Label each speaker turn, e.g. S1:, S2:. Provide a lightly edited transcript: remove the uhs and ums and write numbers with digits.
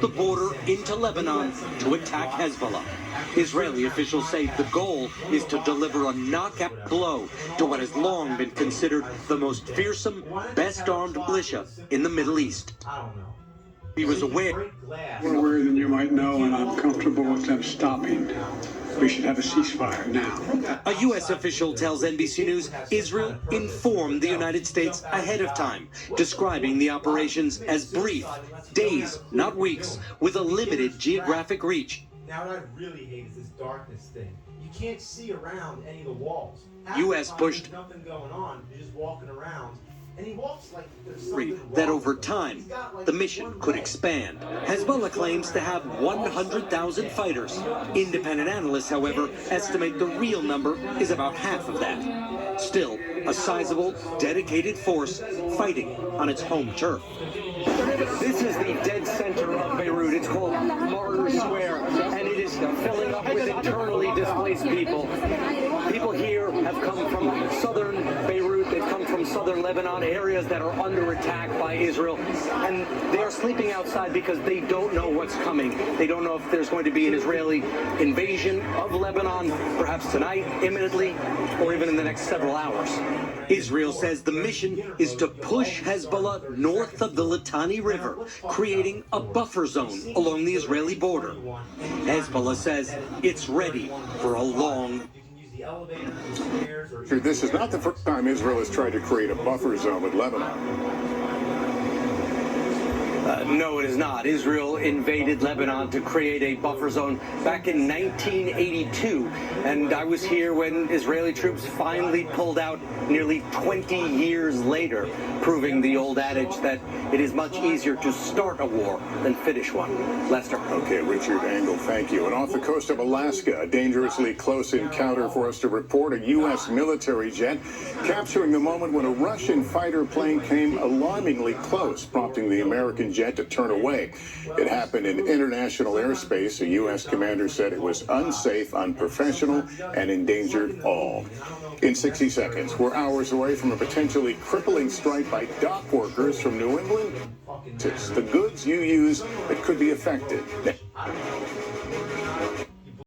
S1: the border into Lebanon to attack Hezbollah. Israeli officials say the goal is to deliver a knockout blow to what has long been considered the most fearsome, best-armed militia in the Middle East. He was aware.
S2: More aware than you might know, and I'm comfortable with them stopping. We should have a ceasefire now.
S1: A U.S. official tells NBC News Israel informed the United States ahead of time, describing the operations as brief, days, not weeks, with a limited geographic reach.
S3: Now what I really hate is this darkness thing. You can't see around any of the walls.
S1: U.S. pushed
S3: nothing going on. You're just walking around. And he walks like there's something
S1: that over time, the mission could expand. Hezbollah claims to have 100,000 fighters. Independent analysts, however, estimate the real number is about half of that. Still, a sizable, dedicated force fighting on its home turf. This is the dead center of Beirut. It's called Martyrs Square, and it is filling up with internally displaced people. People here have come from southern Beirut. They've come from southern Lebanon, areas that are under attack by Israel, and they are sleeping outside because they don't know what's coming. They don't know if there's going to be an Israeli invasion of Lebanon, perhaps tonight, imminently, or even in the next several hours. Israel says the mission is to push Hezbollah north of the Litani River, creating a buffer zone along the Israeli border. Hezbollah says it's ready for a long.
S4: This is not the first time Israel has tried to create a buffer zone with Lebanon.
S1: No, it is not. Israel invaded Lebanon to create a buffer zone back in 1982, and I was here when Israeli troops finally pulled out nearly 20 years later, proving the old adage that it is much easier to start a war than finish one. Lester.
S4: Okay, Richard Engel, thank you. And off the coast of Alaska, a dangerously close encounter for us to report. A U.S. military jet capturing the moment when a Russian fighter plane came alarmingly close, prompting the American jet to turn away. It happened in international airspace. A U.S. commander said it was unsafe, unprofessional, and endangered all. In 60 seconds, we're hours away from a potentially crippling strike by dock workers from New England. The goods you use that could be affected.